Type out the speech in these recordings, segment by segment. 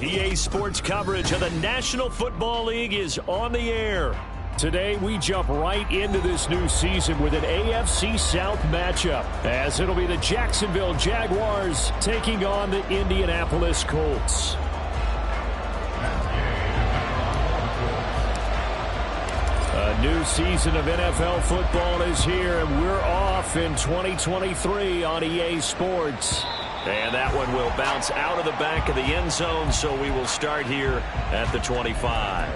EA Sports coverage of the National Football League is on the air. Today, we jump right into this new season with an AFC South matchup, as it'll be the Jacksonville Jaguars taking on the Indianapolis Colts. A new season of NFL football is here, and we're off in 2023 on EA Sports. And that one will bounce out of the back of the end zone, so we will start here at the 25.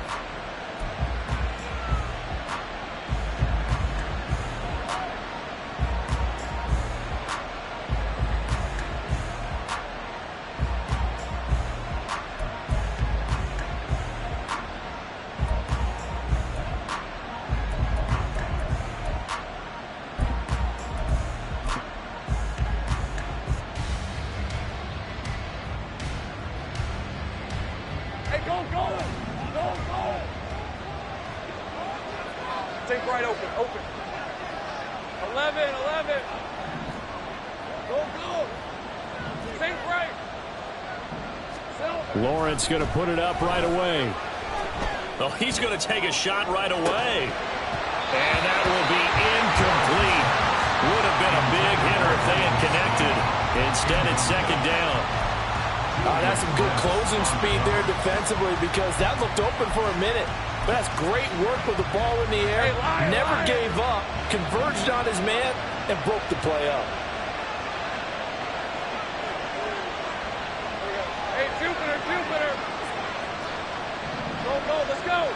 Take right open. 11. Go. Take right. Lawrence going to put it up right away. Oh, he's going to take a shot right away. And that will be incomplete. Would have been a big hitter if they had connected. Instead, it's second down. That's some good closing speed there defensively, because that looked open for a minute. But that's great work with the ball in the air. Never gave up, converged on his man, and broke the play up. Hey, Jupiter. Go, let's go.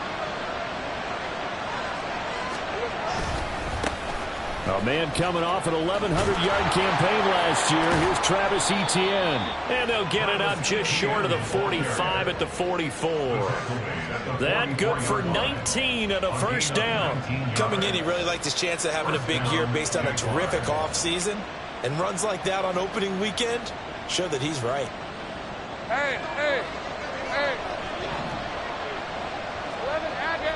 A man coming off an 1,100-yard campaign last year. Here's Travis Etienne. And they'll get it up just short of the 45 at the 44. That good for 19 and a first down. Coming in, he really liked his chance of having a big year based on a terrific offseason. And runs like that on opening weekend show that he's right. Hey. 11, add it.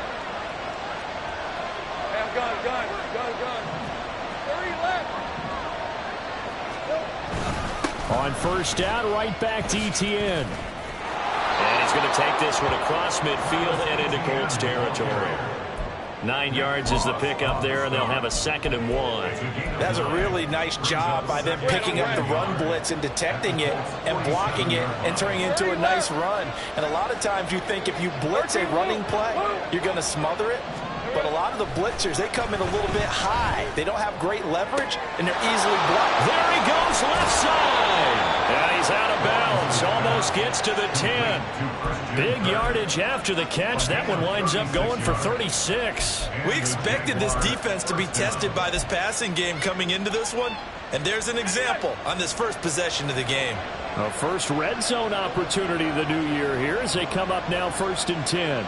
Hey, gun. 30 left. On first down, right back to Etienne. And he's going to take this one across midfield and into Colts territory. 9 yards is the pickup there, and they'll have a 2nd and 1. That's a really nice job by them picking up the run blitz and detecting it and blocking it and turning it into a nice run. And a lot of times you think if you blitz a running play, you're going to smother it. But a lot of the blitzers, they come in a little bit high. They don't have great leverage, and they're easily blocked. There he goes, left side. And he's out of bounds. Almost gets to the 10. Big yardage after the catch. That one winds up going for 36. We expected this defense to be tested by this passing game coming into this one. And there's an example on this first possession of the game. A first red zone opportunity the new year here as they come up now 1st and 10.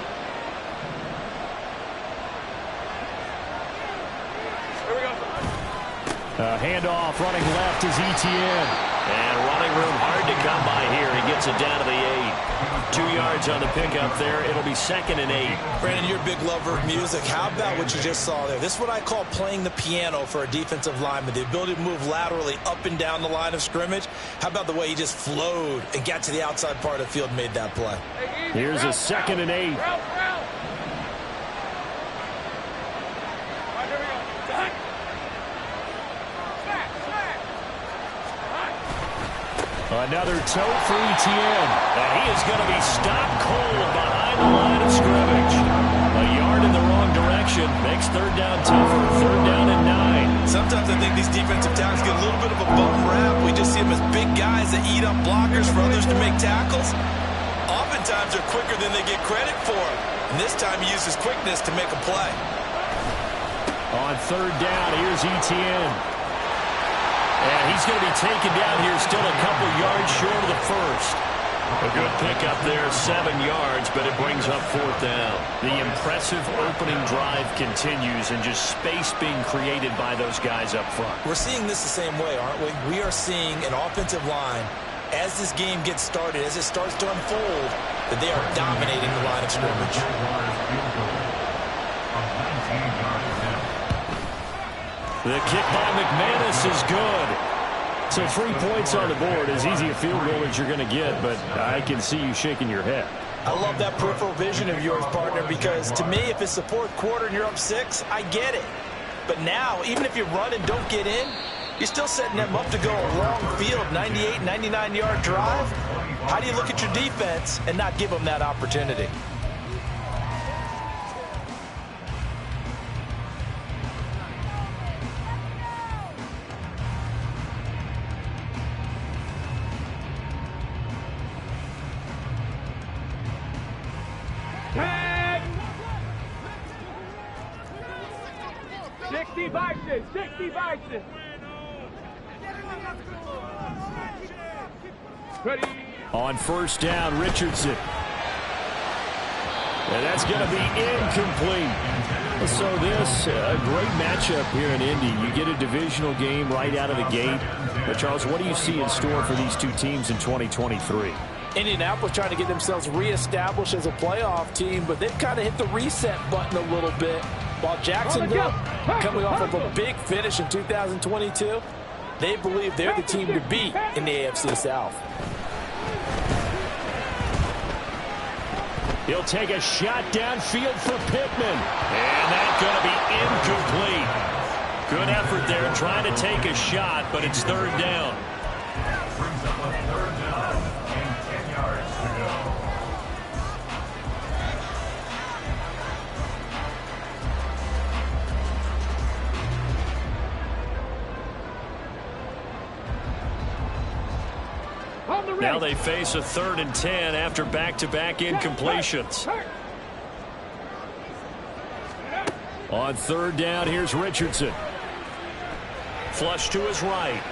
Handoff running left is Etienne. And running room hard to come by here. He gets it down to the 8. 2 yards on the pickup there. It'll be 2nd and 8. Brandon, you're a big lover of music. How about what you just saw there? This is what I call playing the piano for a defensive lineman. The ability to move laterally up and down the line of scrimmage. How about the way he just flowed and got to the outside part of the field and made that play? Here's a 2nd and 8. Another toe for Etienne. And he is going to be stopped cold behind the line of scrimmage. A yard in the wrong direction makes 3rd down tougher. 3rd down and 9. Sometimes I think these defensive tackles get a little bit of a bum rap. We just see them as big guys that eat up blockers for others to make tackles. Oftentimes they're quicker than they get credit for. And this time he uses quickness to make a play. On 3rd down, here's Etienne. And he's going to be taken down here still a couple yards short of the first. A good pickup there, 7 yards, but it brings up 4th down. The impressive opening drive continues, and just space being created by those guys up front. We're seeing this the same way, aren't we? We are seeing an offensive line, as this game gets started, as it starts to unfold, that they are dominating the line of scrimmage. The kick by McManus is good. So 3 points on the board, as easy a field goal as you're going to get, but I can see you shaking your head. I love that peripheral vision of yours, partner, because to me, if it's the fourth quarter and you're up 6, I get it. But now, even if you run and don't get in, you're still setting them up to go a long field, 98, 99-yard drive. How do you look at your defense and not give them that opportunity? Tag! 60 Bison! 60 Bison! Ready? On first down, Richardson. And that's going to be incomplete. So this, a great matchup here in Indy. You get a divisional game right out of the gate. But Charles, what do you see in store for these two teams in 2023? Indianapolis trying to get themselves reestablished as a playoff team, but they've kind of hit the reset button a little bit. While Jacksonville, coming off of a big finish in 2022, they believe they're the team to beat in the AFC South. He'll take a shot downfield for Pittman. And that's going to be incomplete. Good effort there trying to take a shot, but it's third down. Now they face a 3rd and 10 after back-to-back incompletions. On third down, here's Richardson. Flush to his right.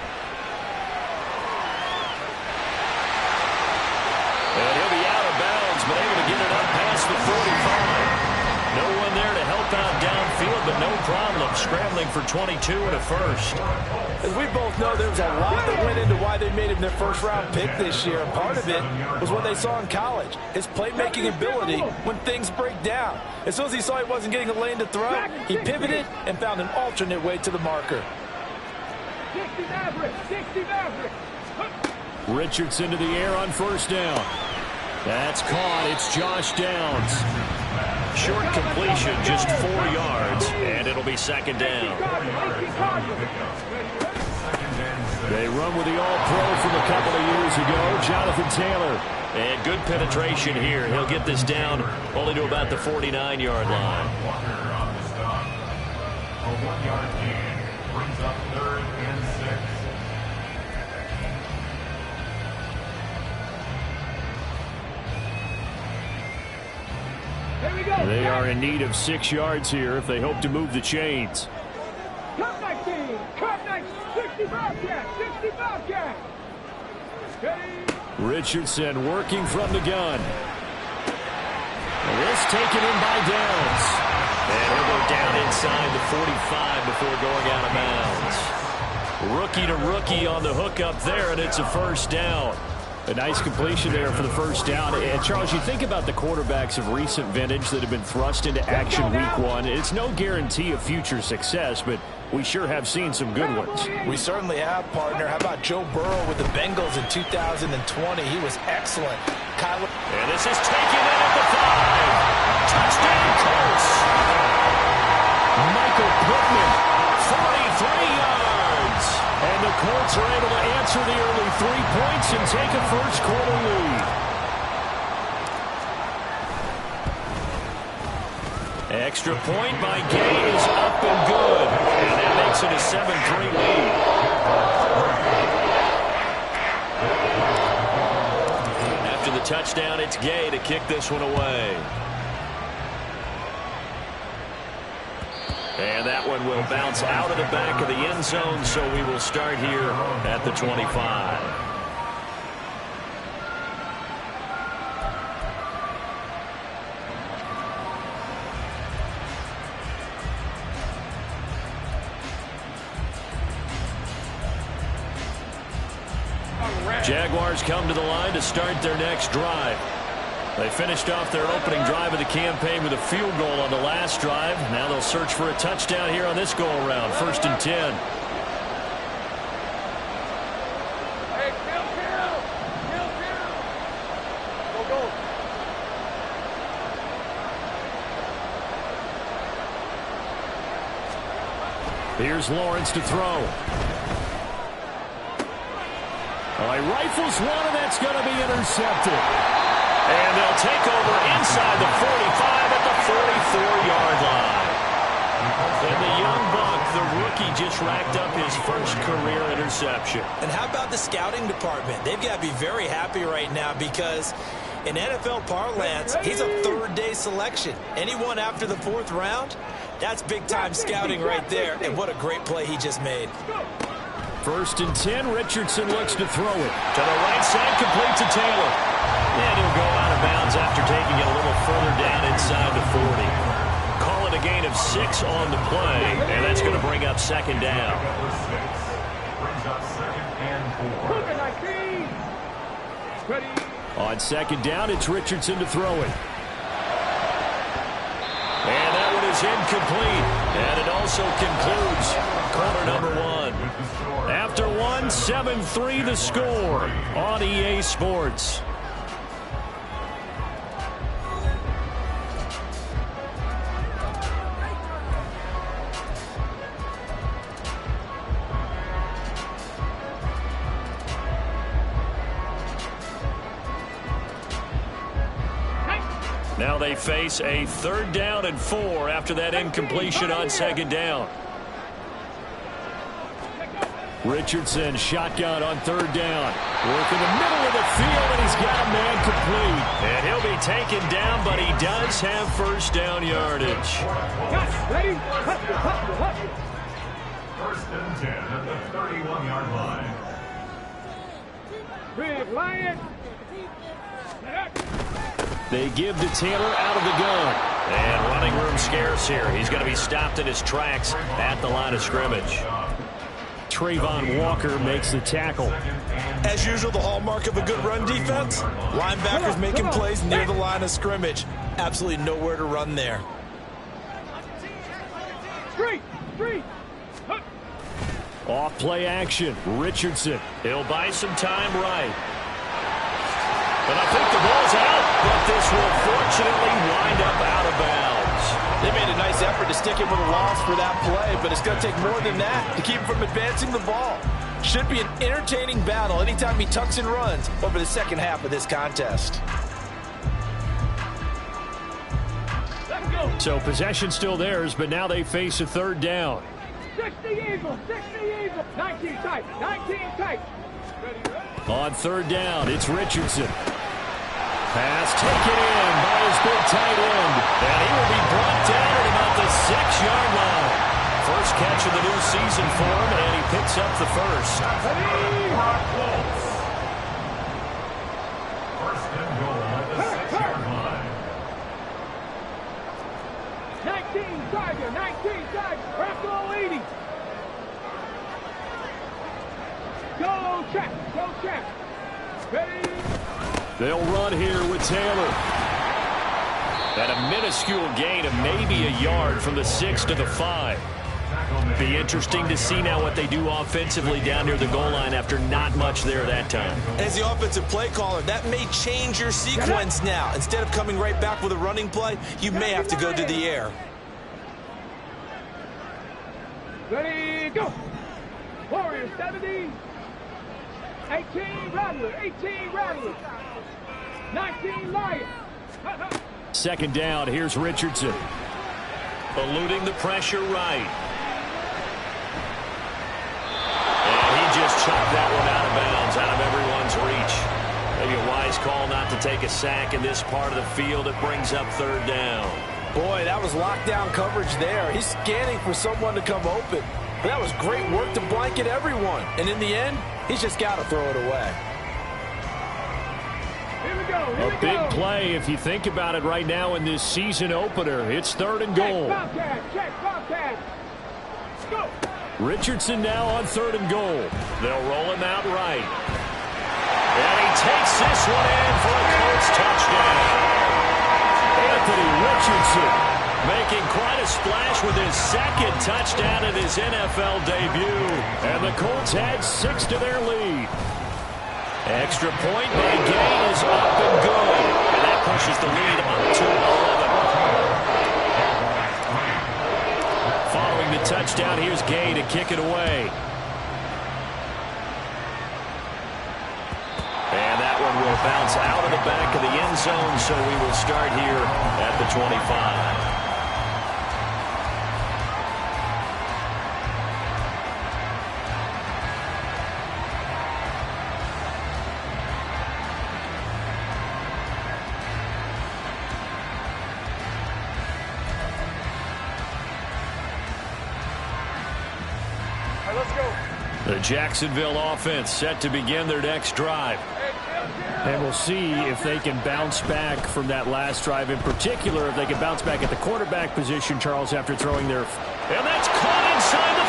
And he'll be out of bounds, but able to get it up past the 45. No one there to help out downfield, but no problem. Scrambling for 22 and a first. As we both know, there was a lot that went into why they made him their first-round pick this year. Part of it was what they saw in college, his playmaking ability when things break down. As soon as he saw he wasn't getting a lane to throw, he pivoted and found an alternate way to the marker. 60 Maverick! 60 Maverick! Richardson to the air on first down. That's caught. It's Josh Downs. Short completion, just 4 yards, and it'll be second down. They run with the All-Pro from a couple of years ago, Jonathan Taylor. And good penetration here. He'll get this down only to about the 49-yard line. A 1-yard gain brings up 3rd and 6. They are in need of 6 yards here if they hope to move the chains. Cut 19! Cut 19! 60 Bobcat! 60 Bobcat! Richardson working from the gun. This taken in by Downs. And he'll go down inside the 45 before going out of bounds. Rookie to rookie on the hook up there, and it's a first down. A nice completion there for the first down. And, Charles, you think about the quarterbacks of recent vintage that have been thrust into action week 1. It's no guarantee of future success, but we sure have seen some good ones. We certainly have, partner. How about Joe Burrow with the Bengals in 2020? He was excellent. And this is taken in at the 5. Touchdown, Colts. Michael Pittman, 43 yards. And the Colts are able to answer the early 3 points and take a first-quarter lead. Extra point by Gay is up and good. And that makes it a 7-3 lead. After the touchdown, it's Gay to kick this one away. And that one will bounce out of the back of the end zone, so we will start here at the 25. Jaguars come to the line to start their next drive. They finished off their opening drive of the campaign with a field goal on the last drive. Now they'll search for a touchdown here on this go-around. 1st and 10. Here's Lawrence to throw. He rifles one, and that's going to be intercepted. And they'll take over inside the 45 at the 44-yard line. And the young buck, the rookie, just racked up his first career interception. And how about the scouting department? They've got to be very happy right now because in NFL parlance, he's a third-day selection. Anyone after the 4th round, that's big-time scouting right there. And what a great play he just made. 1st and 10, Richardson looks to throw it. To the right side, complete to Taylor. And he'll go out of bounds after taking it a little further down inside the 40. Call it a gain of 6 on the play, and that's going to bring up 2nd down. On 2nd down, it's Richardson to throw it. And that one is incomplete. And it also concludes quarter number 1. After 1, 7-3 the score on EA Sports. Now they face a 3rd down and 4 after that incompletion on 2nd down. Richardson shotgun on 3rd down. Work in the middle of the field, and he's got a man complete. And he'll be taken down, but he does have 1st down yardage. Ready? 1st and 10 at the 31-yard line. Big Lion. They give to Taylor out of the gun. And running room scarce here. He's going to be stopped in his tracks at the line of scrimmage. Trayvon Walker makes the tackle. As usual, the hallmark of a good run defense, linebackers making plays near the line of scrimmage. Absolutely nowhere to run there. Three. Off play action. Richardson. He'll buy some time right. But I think the ball's out, but this will fortunately wind up out of bounds. They made a nice effort to stick him with a loss for that play, but it's going to take more than that to keep him from advancing the ball. Should be an entertaining battle anytime he tucks and runs over the second half of this contest. So possession still theirs, but now they face a 3rd down. 60 Eagles. 19 tight. On 3rd down, it's Richardson. Pass taken in by his big tight end. And he will be brought down at about the 6-yard line. First catch of the new season for him, and he picks up the 1st. 1st and goal at the 6-yard line. 19 Tiger. Wrap all 80. Go check. Ready. They'll run here with Taylor. At a minuscule gain of maybe a yard from the 6 to the 5. Be interesting to see now what they do offensively down near the goal line after not much there that time. As the offensive play caller, that may change your sequence now. Instead of coming right back with a running play, you may have to go to the air. Ready, go. Warriors 70. 18 Rattler. 19 Lion. 2nd down, here's Richardson. Eluding the pressure right. And he just chucked that one out of bounds, out of everyone's reach. Maybe a wise call not to take a sack in this part of the field. It brings up 3rd down. Boy, that was lockdown coverage there. He's scanning for someone to come open. But that was great work to blanket everyone. And in the end, he's just got to throw it away. A big play if you think about it right now in this season opener. It's 3rd and goal. Check, Bobcat. Go. Richardson now on 3rd and goal. They'll roll him out right. And he takes this one in for a Colts touchdown. Anthony Richardson making quite a splash with his 2nd touchdown in his NFL debut. And the Colts had 6 to their lead. Extra point by Gay is up and good. And that pushes the lead up to 11. Following the touchdown, here's Gay to kick it away. And that one will bounce out of the back of the end zone, so we will start here at the 25. The Jacksonville offense set to begin their next drive. And we'll see if they can bounce back from that last drive. In particular, if they can bounce back at the quarterback position, Charles, after throwing their... And that's caught inside the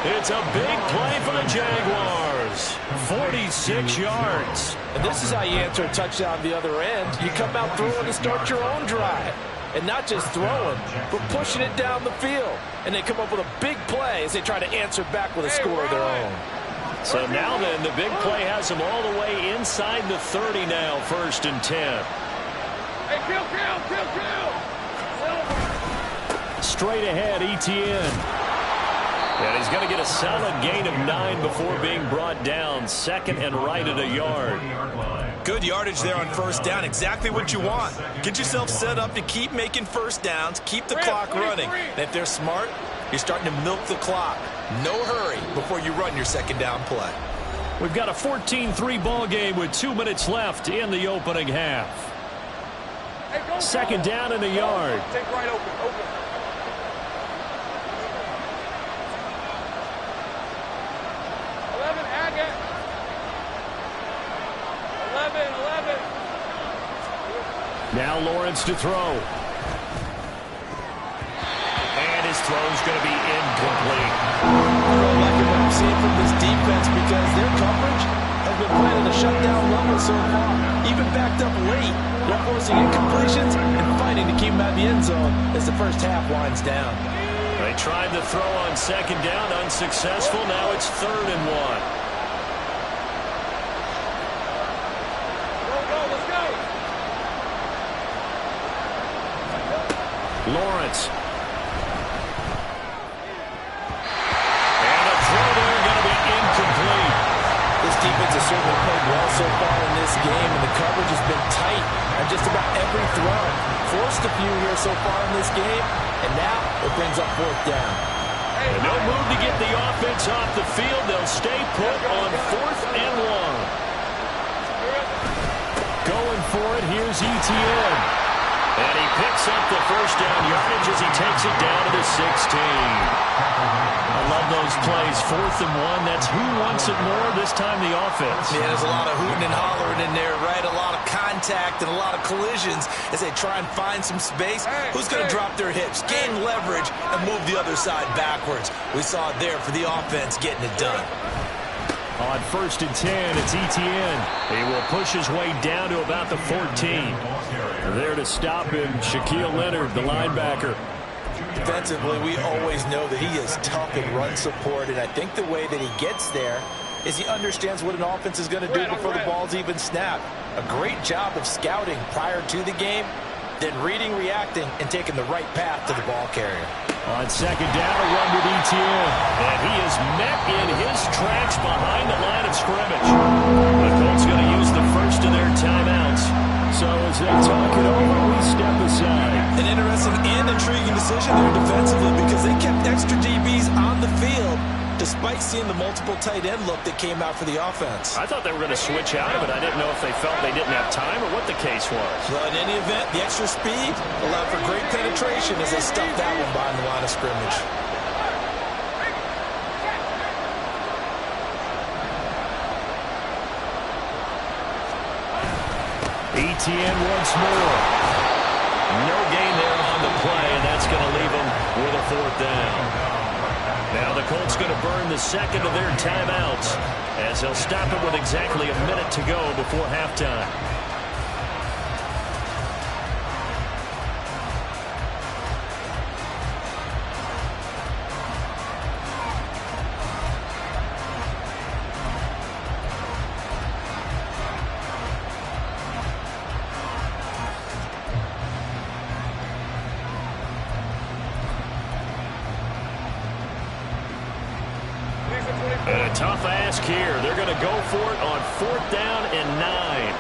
35. It's a big play for the Jaguars. 46 yards. And this is how you answer a touchdown the other end. You come out throwing to start your own drive. And not just throwing, but pushing it down the field. And they come up with a big play as they try to answer back with a score of their own. So now then, the big play has them all the way inside the 30 now, 1st and 10. Hey, kill. Straight ahead, Etienne. And he's going to get a solid gain of 9 before being brought down. 2nd and right at a yard. Good yardage there on 1st down. Exactly what you want. Get yourself set up to keep making 1st downs, keep the clock running. And if they're smart, you're starting to milk the clock. No hurry before you run your 2nd down play. We've got a 14-3 ball game with 2 minutes left in the opening half. 2nd down and a yard. Take right open. 11, Agate. 11. Now Lawrence to throw. And his throw's going to be incomplete. I really like what I'm seeing from this defense because their coverage has been playing at a shutdown level so far. Even backed up late, they're forcing incompletions and fighting to keep them out of the end zone as the first half winds down. They tried to throw on 2nd down, unsuccessful. Now it's 3rd and 1. Lawrence. And a throw there going to be incomplete. This defense has certainly played well so far in this game, and the coverage has been tight on just about every throw. Forced a few here so far in this game, and now it brings up 4th down. And no move to get the offense off the field. They'll stay put on 4th and 1. Going for it, here's Etienne. And he picks up the 1st down yardage as he takes it down to the 16. I love those plays. 4th and 1. That's who wants it more, this time the offense. Yeah, there's a lot of hooting and hollering in there, right? A lot of contact and a lot of collisions as they try and find some space. Who's going to drop their hips, gain leverage, and move the other side backwards? We saw it there for the offense getting it done. On 1st and 10, it's Etienne. He will push his way down to about the 14. There to stop him, Shaquille Leonard, the linebacker. Defensively, we always know that he is tough in run support, and I think the way that he gets there is he understands what an offense is going to do before the ball's even snapped. A great job of scouting prior to the game, then reading, reacting, and taking the right path to the ball carrier. On 2nd down, a run with Etienne. And he is met in his tracks behind the line of scrimmage. The Colts going to use the first of their timeouts. So as they talk it over, we step aside. An interesting and intriguing decision there defensively because they kept extra DBs on the field despite seeing the multiple tight end look that came out for the offense. I thought they were going to switch out of it. I didn't know if they felt they didn't have time or what the case was. Well, in any event, the extra speed allowed for great penetration as they stuffed that one behind the line of scrimmage. Etienne once more. No gain there on the play, and that's going to leave them with a 4th down. Now the Colts going to burn the 2nd of their timeouts as they'll stop it with exactly a minute to go before halftime. And a tough ask here. They're going to go for it on 4th down and 9.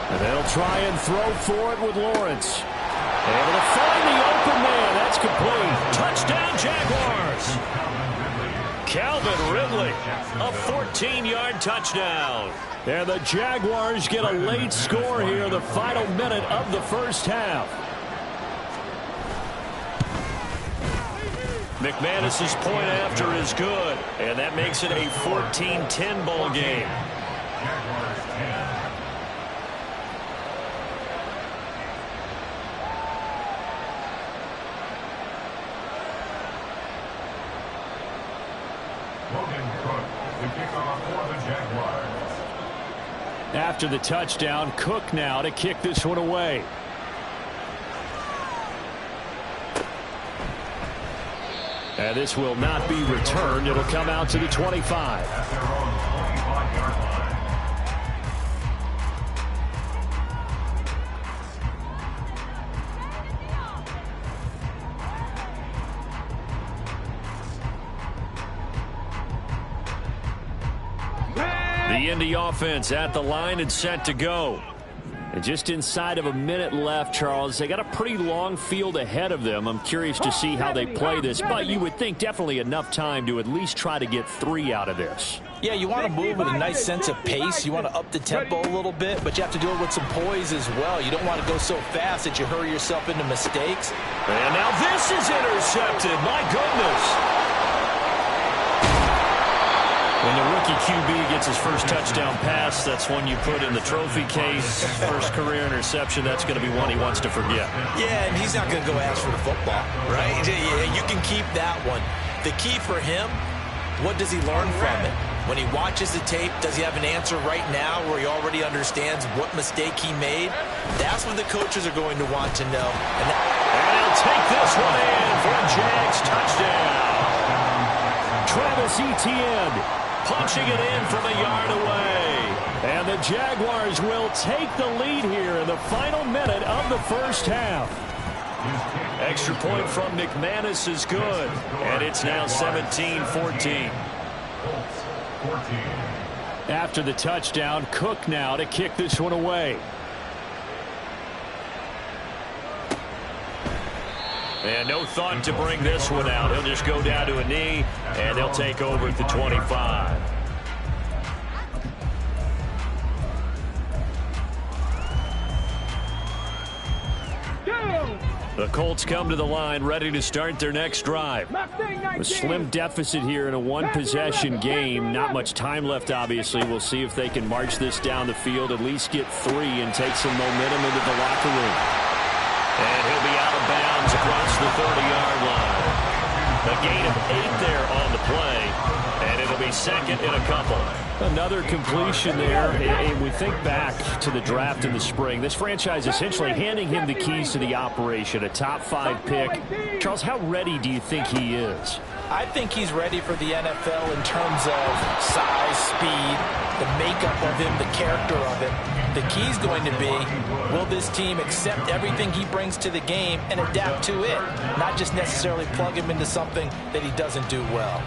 And they'll try and throw for it with Lawrence. Able to find the open man. That's complete. Touchdown, Jaguars. Calvin Ridley, a 14-yard touchdown. And the Jaguars get a late score here, the final minute of the first half. McManus's point after is good, and that makes it a 14-10 ball game. After the touchdown, Cook now to kick this one away. And this will not be returned. It'll come out to the 25. The Indy offense at the line and set to go. And just inside of a minute left, Charles. They got a pretty long field ahead of them. I'm curious to see how they play this, but you would think definitely enough time to at least try to get 3 out of this. Yeah, you want to move with a nice sense of pace. You want to up the tempo a little bit, but you have to do it with some poise as well. You don't want to go so fast that you hurry yourself into mistakes. And now this is intercepted. My goodness. When the rookie QB gets his first touchdown pass, that's one you put in the trophy case. First career interception, that's going to be one he wants to forget. Yeah, and he's not going to go ask for the football, right? Yeah, you can keep that one. The key for him, what does he learn from it? When he watches the tape, does he have an answer right now where he already understands what mistake he made? That's what the coaches are going to want to know. And he'll take this one in for a Jags touchdown. Travis Etienne punching it in from a yard away. And the Jaguars will take the lead here in the final minute of the first half. Extra point from McManus is good. And it's now 17-14. After the touchdown, Cook now to kick this one away. And no thought to bring this one out. He'll just go down to a knee, and they'll take over at the 25. The Colts come to the line, ready to start their next drive. A slim deficit here in a one-possession game. Not much time left, obviously. We'll see if they can march this down the field, at least get 3, and take some momentum into the locker room. And he'll be out of bounds across the 30-yard line. A gain of 8 there on the play, and it'll be second in a couple. Another completion there. And we think back to the draft in the spring. This franchise essentially handing him the keys to the operation, a top 5 pick. Charles, how ready do you think he is? I think he's ready for the NFL in terms of size, speed, the makeup of him, the character of it. The key's going to be, will this team accept everything he brings to the game and adapt to it, not just necessarily plug him into something that he doesn't do well.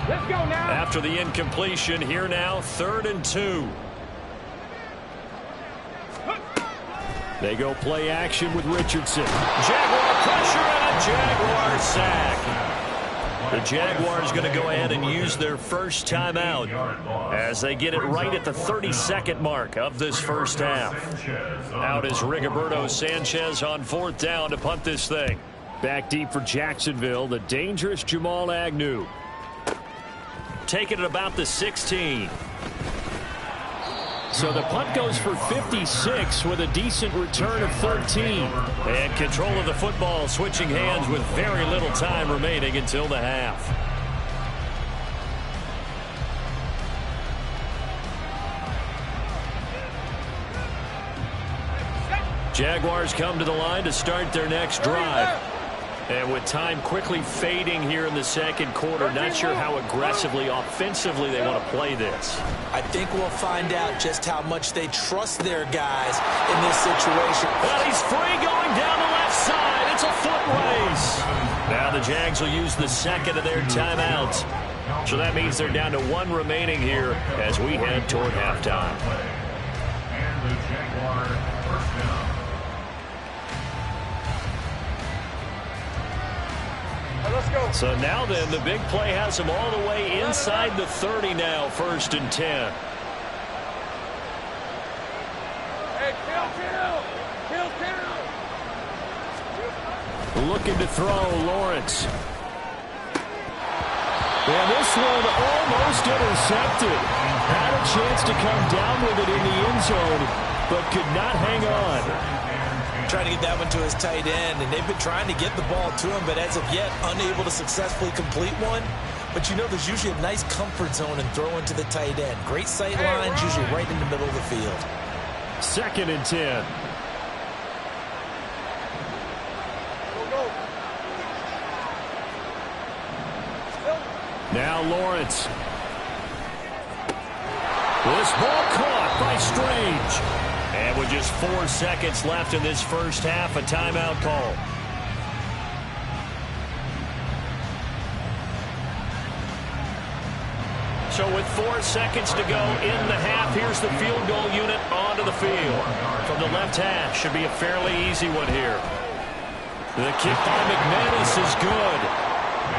Let's go now. After the incompletion, here now, 3rd and 2. They go play action with Richardson. Jaguar pressure and a Jaguar sack. The Jaguars going to go ahead and use their first timeout as they get it right at the 32nd mark of this first half. Out is Rigoberto Sanchez on 4th down to punt this thing. Back deep for Jacksonville, the dangerous Jamal Agnew. Taking it about the 16. So the punt goes for 56 with a decent return of 13. And control of the football switching hands with very little time remaining until the half. Jaguars come to the line to start their next drive. And with time quickly fading here in the second quarter, not sure how aggressively, offensively they want to play this. I think we'll find out just how much they trust their guys in this situation. Well, he's free going down the left side. It's a foot race. Now the Jags will use the second of their timeouts. So that means they're down to one remaining here as we head toward halftime. And the Jaguar first down. Let's go. So now then, the big play has them all the way inside the 30 now, 1st and 10. Hey, kill. Looking to throw, Lawrence. And this one almost intercepted. Had a chance to come down with it in the end zone, but could not hang on. Trying to get that one to his tight end, and they've been trying to get the ball to him, but as of yet, unable to successfully complete one. But you know there's usually a nice comfort zone in throwing to the tight end. Great sight lines, usually right in the middle of the field. 2nd and 10. Now Lawrence. This ball caught by Strange. And with just 4 seconds left in this first half, a timeout call. So with 4 seconds to go in the half, here's the field goal unit onto the field. From the left half, should be a fairly easy one here. The kick by McManus is good.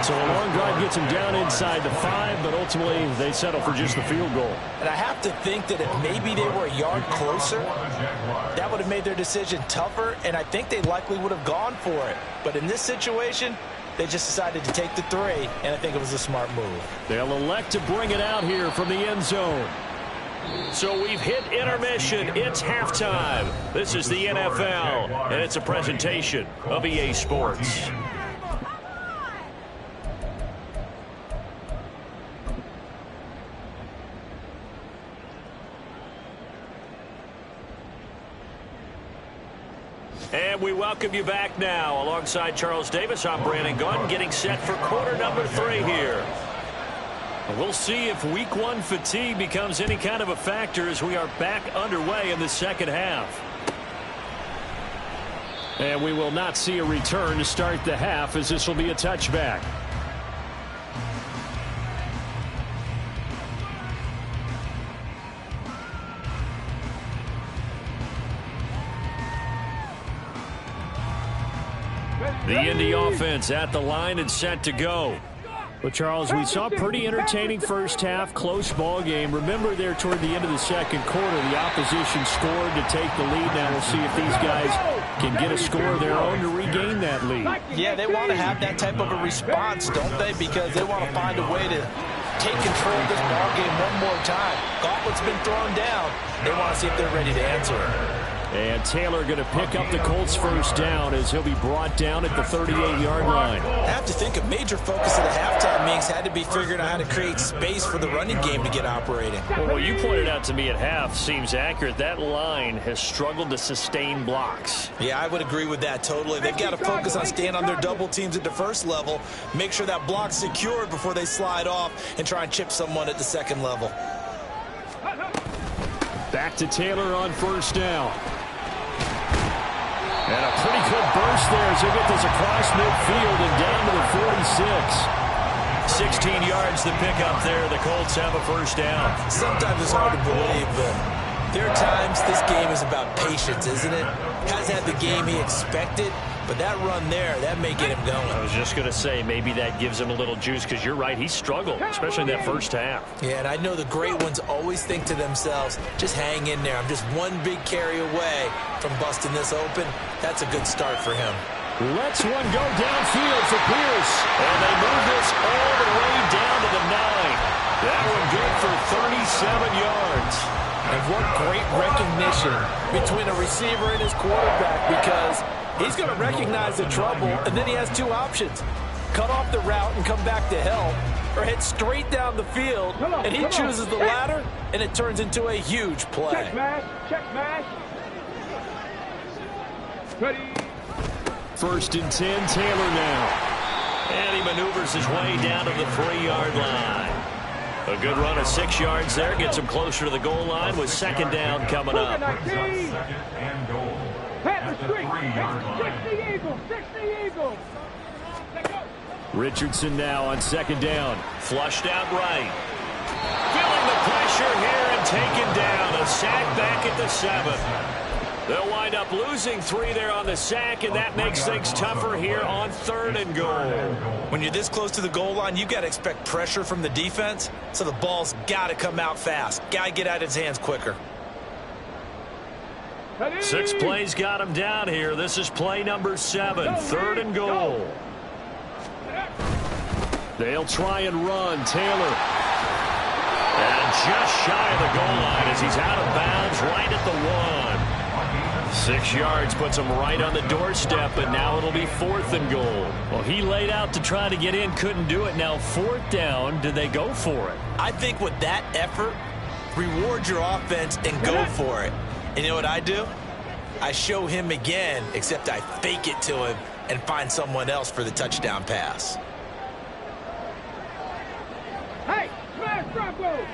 So a long drive gets him down inside the 5, but ultimately they settle for just the field goal. And I have to think that if maybe they were a yard closer, that would have made their decision tougher, and I think they likely would have gone for it. But in this situation, they just decided to take the 3, and I think it was a smart move. They'll elect to bring it out here from the end zone. So we've hit intermission. It's halftime. This is the NFL, and it's a presentation of EA Sports. And we welcome you back now. Alongside Charles Davis, I'm Brandon Gunn, getting set for quarter number 3 here. We'll see if week 1 fatigue becomes any kind of a factor as we are back underway in the second half. And we will not see a return to start the half, as this will be a touchback. The Indy offense at the line and set to go. Well, Charles, we saw a pretty entertaining first half, close ball game. Remember there toward the end of the second quarter, the opposition scored to take the lead. Now we'll see if these guys can get a score of their own to regain that lead. Yeah, they want to have that type of a response, don't they? Because they want to find a way to take control of this ball game one more time. Gauntlet's been thrown down. They want to see if they're ready to answer it. And Taylor going to pick up the Colts first down as he'll be brought down at the 38-yard line. I have to think a major focus of the halftime meetings had to be figuring out how to create space for the running game to get operating. Well, what you pointed out to me at half seems accurate. That line has struggled to sustain blocks. Yeah, I would agree with that totally. They've got to focus on staying on their double teams at the first level, make sure that block's secured before they slide off and try and chip someone at the second level. Back to Taylor on first down. And a pretty good burst there as they get this across midfield and down to the 46. 16 yards to pick up there. The Colts have a first down. Sometimes it's hard to believe, but there are times this game is about patience, isn't it? Hasn't had the game he expected, but that run there, that may get him going. I was just going to say, maybe that gives him a little juice, because you're right, he struggled, especially in that first half. Yeah, and I know the great ones always think to themselves, just hang in there. I'm just one big carry away from busting this open. That's a good start for him. Let's one go downfield for Pierce. And they move this all the way down to the 9. That one good for 37 yards. And what great recognition between a receiver and his quarterback, because he's going to recognize the trouble, and then he has 2 options. Cut off the route and come back to help, or head straight down the field, and he chooses the latter, and it turns into a huge play. Check mash. Ready. First and 10, Taylor now. And he maneuvers his way down to the 3-yard line. A good run of 6 yards there. Gets him closer to the goal line with second down coming up. Second and goal. At the 3-yard line. 60 Eagles, 60 Eagles. Richardson now on second down. Flushed out right. Feeling the pressure here and taken down. A sack back at the 7. They'll wind up losing 3 there on the sack, and that makes things tougher here on 3rd and goal. When you're this close to the goal line, you've got to expect pressure from the defense, so the ball's got to come out fast. Got to get out of his hands quicker. 6 plays got him down here. This is play number 7, 3rd and goal. They'll try and run. Taylor. And just shy of the goal line as he's out of bounds right at the 1. 6 yards puts him right on the doorstep, but now it'll be 4th and goal. Well, he laid out to try to get in, couldn't do it. Now 4th down, did they go for it? I think with that effort, reward your offense and go for it. And you know what I do? I show him again, except I fake it to him and find someone else for the touchdown pass. Hey, smash Broncos!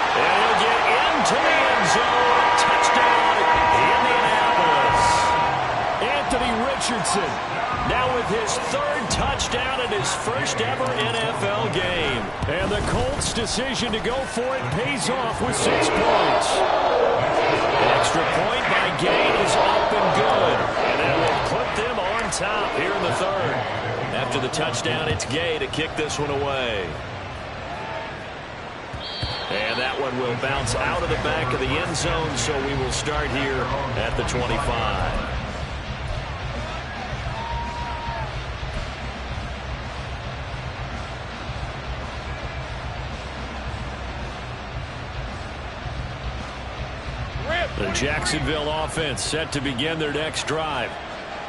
And he'll get into the end zone. Touchdown, Indianapolis. Anthony Richardson now with his 3rd touchdown in his first ever NFL game. And the Colts' decision to go for it pays off with 6 points. Extra point by Gay is up and good. And that will put them on top here in the 3rd. After the touchdown, it's Gay to kick this one away. And that one will bounce out of the back of the end zone, so we will start here at the 25. The Jacksonville offense set to begin their next drive.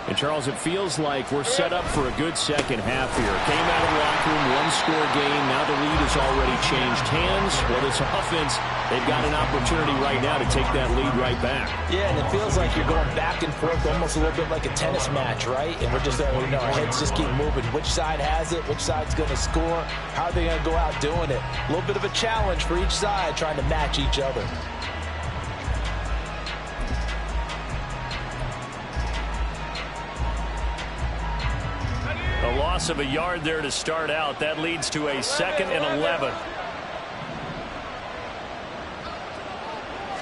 And, Charles, it feels like we're set up for a good second half here. Came out of the locker room, one-score game. Now the lead has already changed hands. Well, this offense, they've got an opportunity right now to take that lead right back. Yeah, and it feels like you're going back and forth almost a little bit like a tennis match, right? And we're just there, our heads just keep moving. Which side has it? Which side's going to score? How are they going to go out doing it? A little bit of a challenge for each side trying to match each other. A loss of a yard there to start out. That leads to a 2nd and 11.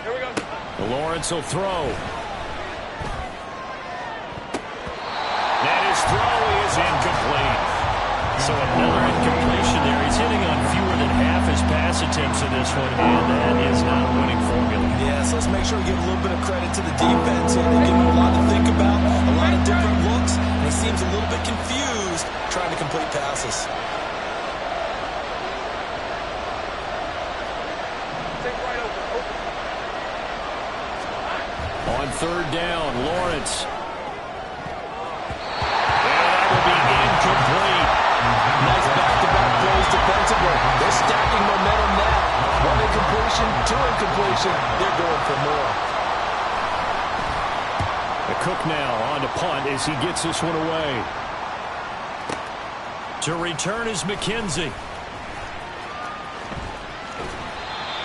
Here we go. Lawrence will throw. And his throw is incomplete. So another incompletion there. He's hitting on fewer than half his pass attempts in this one, and that is not a winning formula. Yeah, so let's make sure we give a little bit of credit to the defense here. They give him a lot to think about, a lot of different looks, and he seems a little bit confused trying to complete passes. On 3rd down, Lawrence. And that will be incomplete. Nice back-to-back plays defensively. They're stacking momentum now. 1 incompletion, 2 incompletion. They're going for more. The Cook now on to punt as he gets this one away. To return is McKenzie.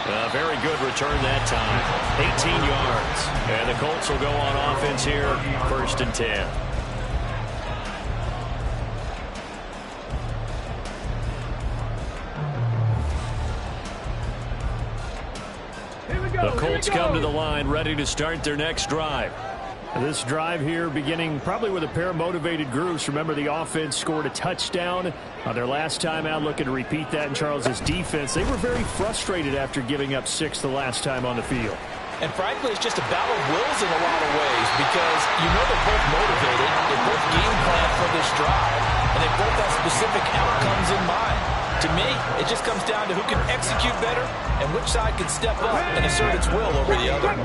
A very good return that time. 18 yards. And the Colts will go on offense here, 1st and 10. The Colts come to the line, ready to start their next drive. This drive here beginning probably with a pair of motivated groups. Remember, the offense scored a touchdown on their last time out, looking to repeat that in Charles's defense. They were very frustrated after giving up 6 the last time on the field. And frankly, it's just a battle of wills in a lot of ways because you know they're both motivated. They both game plan for this drive, and they both have specific outcomes in mind. To me, it just comes down to who can execute better and which side can step up and assert its will over the other.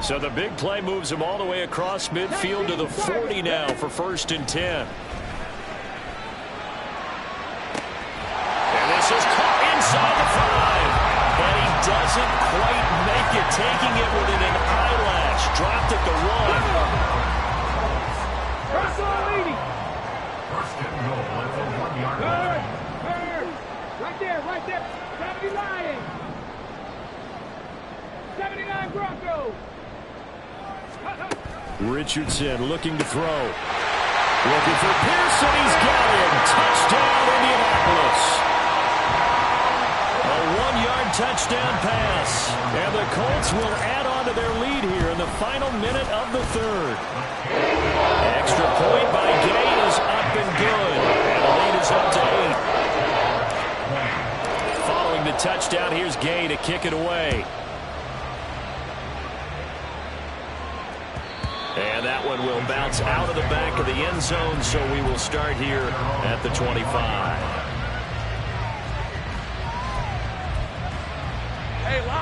So the big play moves him all the way across midfield to the 40 now for 1st and 10. And this is caught inside the 5. And he doesn't quite make it, taking it within an eyelash. dropped at the 1. Cross on leading. First and goal at the 1-yard line. Right there, right there. 70 Lions. 79 Broncos. Richardson looking to throw. Looking for Pearson. He's got him. Touchdown, Indianapolis. A 1-yard touchdown pass. And the Colts will add on to their lead here in the final minute of the third. Extra point by Gay is up and good. And the lead is up to 8. Following the touchdown, here's Gay to kick it away. And that one will bounce out of the back of the end zone, so we will start here at the 25.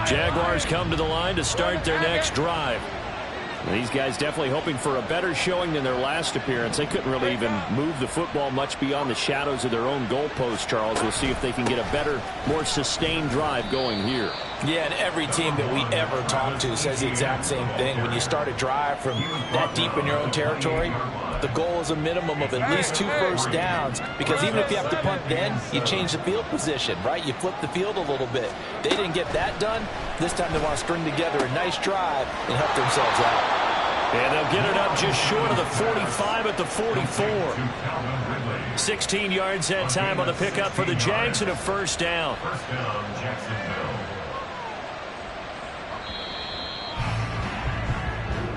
Jaguars come to the line to start their next drive. These guys definitely hoping for a better showing than their last appearance. They couldn't really even move the football much beyond the shadows of their own goalpost, Charles. We'll see if they can get a better, more sustained drive going here. Yeah, and every team that we ever talk to says the exact same thing. When you start a drive from that deep in your own territory, the goal is a minimum of at least 2 first downs, because even if you have to punt then, you change the field position, right? You flip the field a little bit. They didn't get that done. This time they want to string together a nice drive and help themselves out. And they'll get it up just short of the 45 at the 44. 16 yards that time on the pickup for the Jags and a first down. First down, Jacksonville.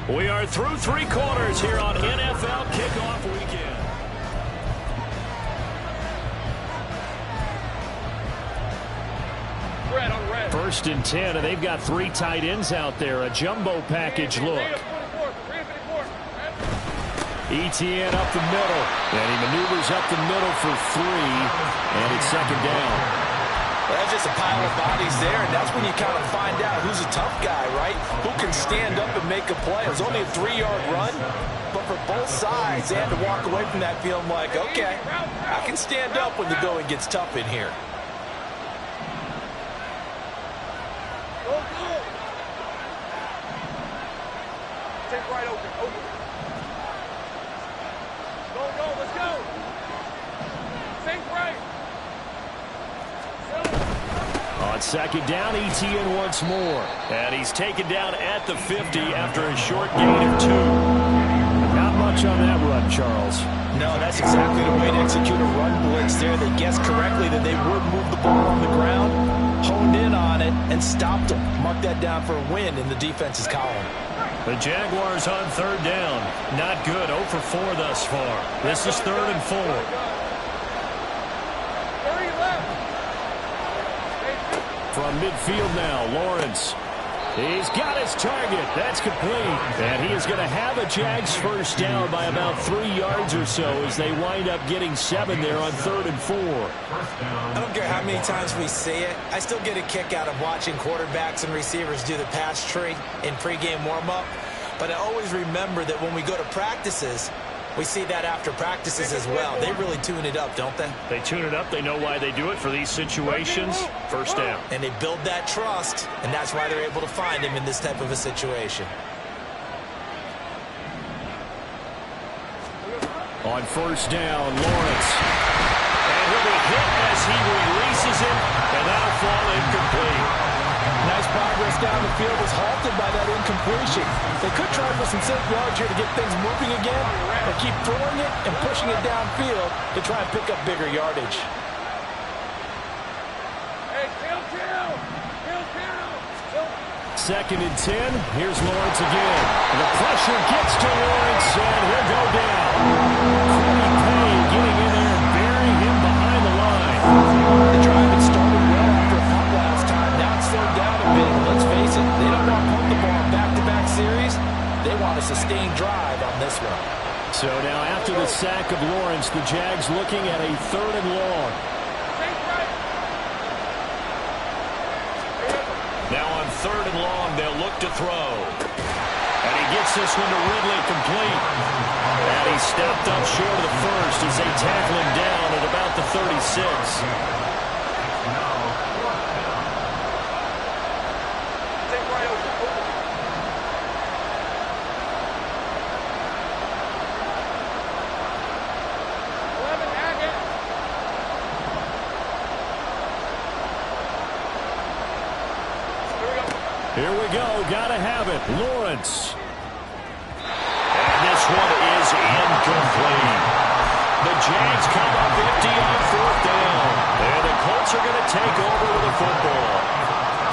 We are through 3 quarters here on NFL Kickoff Weekend. First and 10, and they've got 3 tight ends out there. A jumbo package look. ETN up the middle, and he maneuvers up the middle for 3, and it's second down. Well, that's just a pile of bodies there, and that's when you kind of find out who's a tough guy, right? Who can stand up and make a play. It was only a 3-yard run, but for both sides, they had to walk away from that field like, okay, I can stand up when the going gets tough in here. Take right open. Go, let's go. Think right. On second down, ETN once more. And he's taken down at the 50 after a short gain of 2. Not much on that run, Charles. No, that's exactly the way to execute a run blitz there. They guessed correctly that they would move the ball on the ground, honed in on it, and stopped them. Mark that down for a win in the defense's column. The Jaguars on third down. Not good. 0 for 4 thus far. This is 3rd and 4. 30 left. From midfield now, Lawrence. He's got his target. That's complete. And he is going to have a Jags first down by about 3 yards or so as they wind up getting 7 there on 3rd and 4. I don't care how many times we see it. I still get a kick out of watching quarterbacks and receivers do the pass tree in pregame warm-up. But I always remember that when we go to practices, we see that after practices as well. They really tune it up, don't they? They tune it up. They know why they do it for these situations. First down. And they build that trust, and that's why they're able to find him in this type of a situation. On first down, Lawrence. And he'll be hit as he releases it, and that'll fall incomplete. Nice progress down the field was halted by that incompletion. They could try for some safe yards here to get things moving again, or keep throwing it and pushing it downfield to try and pick up bigger yardage. Hey, chill. 2nd and 10. Here's Lawrence again. The pressure gets to Lawrence, and he'll go down. Corey Payne getting in there and burying him behind the line. The drive had started well after a punt last time. Now it's slowed down a bit. Let's face it, they don't want to punt the ball in back-to-back series. They want a sustained drive on this one. So now after the sack of Lawrence, the Jags looking at a 3rd and long. Now on 3rd and long, they'll look to throw. And he gets this one to Ridley complete. And he's stopped up short of the first as they tackle him down at about the 36. Here we go. Gotta have it. Lawrence. And this one is incomplete. The Jags come up empty on 4th down. And the Colts are going to take over with the football.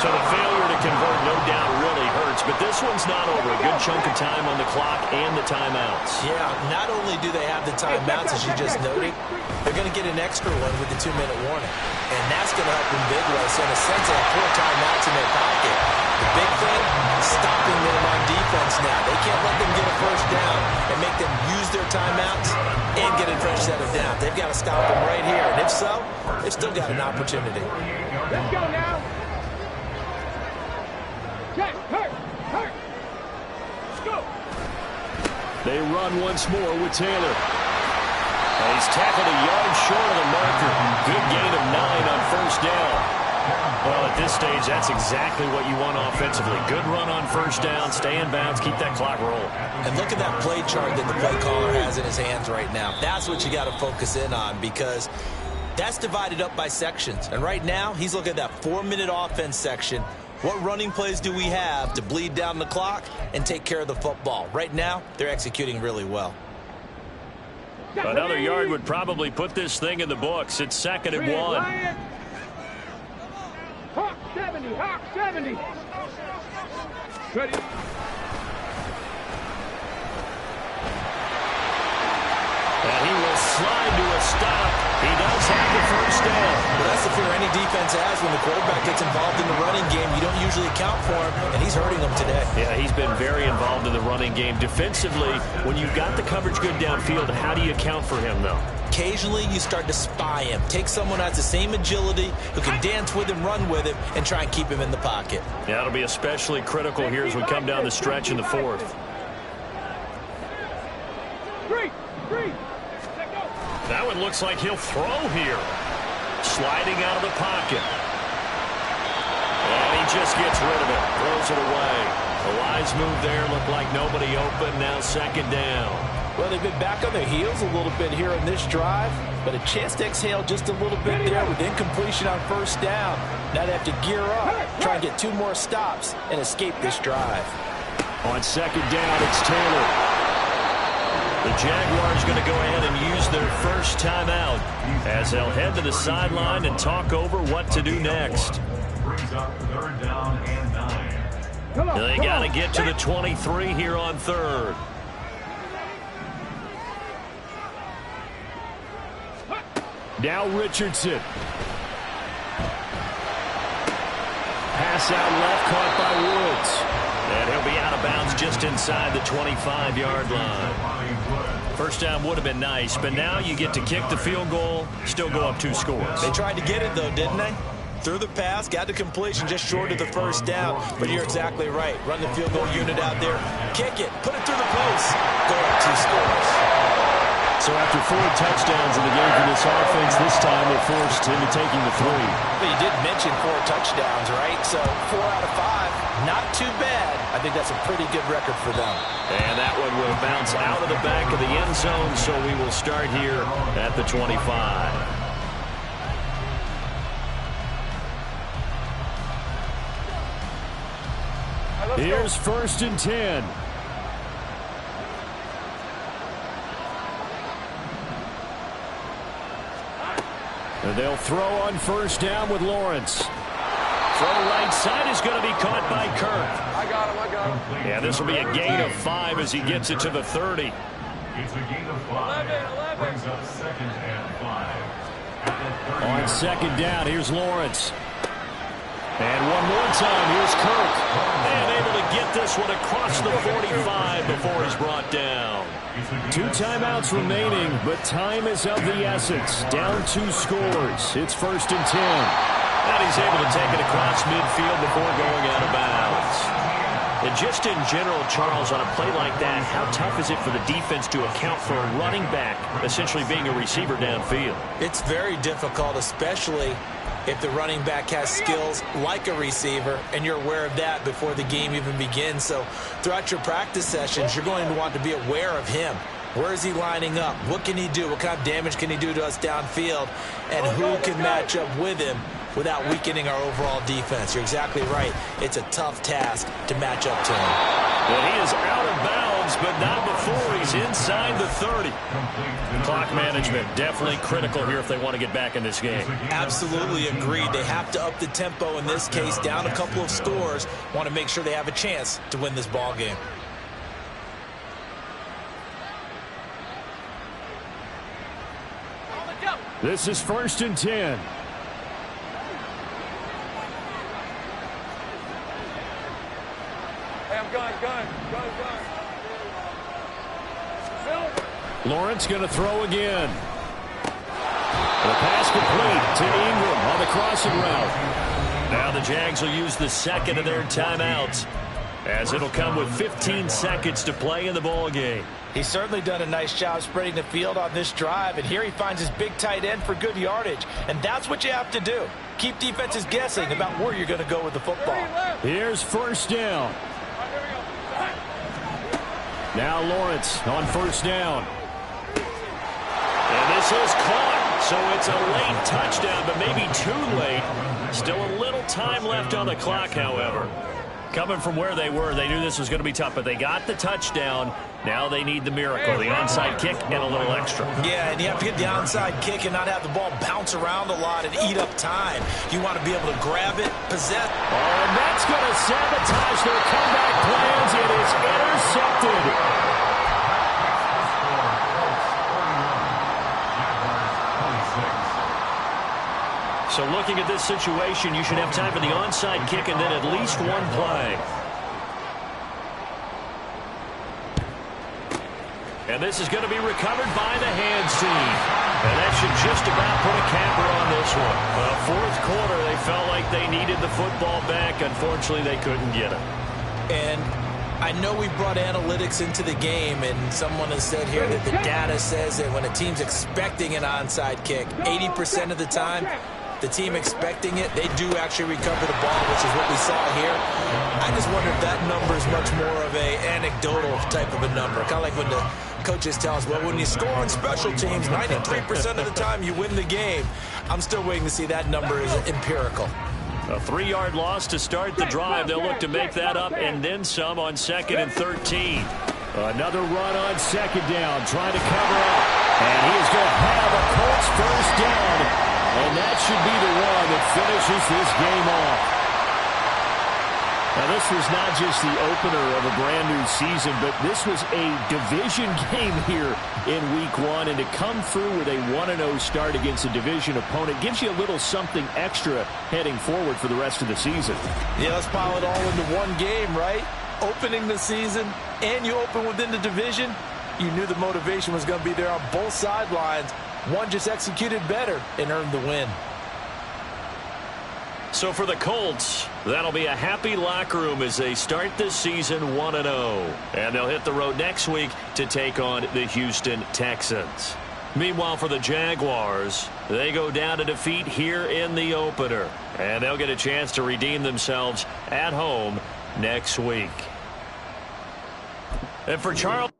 So the failure to convert, no doubt, really hurts. But this one's not over. A good chunk of time on the clock and the timeouts. Yeah, not only do they have the timeouts, as you just noted, they're going to get an extra one with the 2-minute warning. And that's going to help them big way. So in a sense, they have 4 timeouts in their pocket. The big thing is stopping them on defense now. They can't let them get a first down and make them use their timeouts and get a fresh set of downs. They've got to stop them right here. And if so, they've still got an opportunity. Let's go now. Jack, hurt. Let's go. They run once more with Taylor. And he's tackled a yard short of the marker. Good gain of 9 on 1st down. Well, at this stage, that's exactly what you want offensively. Good run on 1st down, stay in bounds, keep that clock rolling. And look at that play chart that the play caller has in his hands right now. That's what you got to focus in on, because that's divided up by sections. And right now, he's looking at that 4-minute offense section. What running plays do we have to bleed down the clock and take care of the football? Right now, they're executing really well. Another yard would probably put this thing in the books. It's 2nd and 1. Hawk 70, Hawk 70. Ready. And he will slide to a stop. He does have the 1st down. Well, that's the fear any defense has when the quarterback gets involved in the running game. You don't usually account for him, and he's hurting them today. Yeah, he's been very involved in the running game. Defensively, when you've got the coverage good downfield, how do you account for him, though? Occasionally, you start to spy him. Take someone who has the same agility, who can dance with him, run with him, and try and keep him in the pocket. Yeah, it'll be especially critical here as we come down the stretch in the 4th. Three. That one looks like he'll throw here. Sliding out of the pocket. And he just gets rid of it. Throws it away. The wise move there. Looked like nobody open. Now 2nd down. Well, they've been back on their heels a little bit here in this drive, but a chance to exhale just a little bit there with incompletion on 1st down. Now they have to gear up, try and get 2 more stops, and escape this drive. On 2nd down, it's Taylor. The Jaguars going to go ahead and use their 1st timeout as they'll head to the sideline and talk over what to do next. Brings up 3rd down and 9. They got to get to the 23 here on 3rd. Now Richardson. Pass out left, caught by Woods. And he'll be out of bounds just inside the 25-yard line. 1st down would have been nice, but now you get to kick the field goal, still go up 2 scores. They tried to get it, though, didn't they? Threw the pass, got the completion just short of the 1st down, but you're exactly right. Run the field goal unit out there, kick it, put it through the post, go up 2 scores. So after 4 touchdowns in the game for this offense, this time they're forced into taking the 3. But you did mention 4 touchdowns, right? So 4 out of 5, not too bad. I think that's a pretty good record for them. And that one will bounce out of the back of the end zone, so we will start here at the 25. Here's 1st and 10. And they'll throw on 1st down with Lawrence. Throw right side is going to be caught by Kirk. I got him. Yeah, this will be a gain of 5 as he gets it to the 30. It's a gain of 5. 11. Brings up 2nd and 5. At the 30. On 2nd down, here's Lawrence. And one more time, here's Kirk. And able to get this one across the 45 before he's brought down. 2 timeouts remaining, but time is of the essence. Down 2 scores. It's 1st and 10. And he's able to take it across midfield before going out of bounds. And just in general, Charles, on a play like that, how tough is it for the defense to account for a running back essentially being a receiver downfield? It's very difficult, especially if the running back has skills like a receiver, and you're aware of that before the game even begins. So throughout your practice sessions, you're going to want to be aware of him. Where is he lining up? What can he do? What kind of damage can he do to us downfield? And who can match up with him without weakening our overall defense. You're exactly right. It's a tough task to match up to him. And he is out of bounds, but not before he's inside the 30. Clock management definitely critical here if they want to get back in this game. Absolutely agreed. They have to up the tempo in this case, down a couple of scores. Want to make sure they have a chance to win this ball game. This is 1st and 10. Hey, I'm gun. Lawrence going to throw again. The pass complete to Ingram on the crossing route. Now the Jags will use the second of their timeouts, as it'll come with 15 seconds to play in the ball game. He's certainly done a nice job spreading the field on this drive, and here he finds his big tight end for good yardage. And that's what you have to do. Keep defenses guessing about where you're going to go with the football. Here's 1st down. Now Lawrence on 1st down. And this is caught, so it's a late touchdown, but maybe too late. Still a little time left on the clock, however. Coming from where they were, they knew this was going to be tough, but they got the touchdown. Now they need the miracle, the onside kick and a little extra. Yeah, and you have to get the onside kick and not have the ball bounce around a lot and eat up time. You want to be able to grab it, possess. Oh, and that's going to sabotage their comeback plans. It is intercepted. So looking at this situation, you should have time for the onside kick and then at least one play. And this is going to be recovered by the hands team. And that should just about put a capper on this one. Fourth quarter, they felt like they needed the football back. Unfortunately, they couldn't get it. And I know we brought analytics into the game, and someone has said here that the data says that when a team's expecting an onside kick, 80% of the time, the team expecting it, they do actually recover the ball, which is what we saw here. I just wonder if that number is much more of a anecdotal type of a number. Kind of like when the coaches tell us, well, when you score on special teams, 93% of the time you win the game. I'm still waiting to see that number is empirical. A 3-yard loss to start the drive. They'll look to make that up and then some on 2nd and 13. Another run on 2nd down, trying to cover up. And he is going to have a Colts 1st down. And that should be the one that finishes this game off. Now, this was not just the opener of a brand-new season, but this was a division game here in Week 1. And to come through with a 1-0 start against a division opponent gives you a little something extra heading forward for the rest of the season. Yeah, let's pile it all into one game, right? Opening the season, and you open within the division. You knew the motivation was going to be there on both sidelines. One just executed better and earned the win. So for the Colts, that'll be a happy locker room as they start this season 1-0. And they'll hit the road next week to take on the Houston Texans. Meanwhile, for the Jaguars, they go down to defeat here in the opener. And they'll get a chance to redeem themselves at home next week. And for Charles...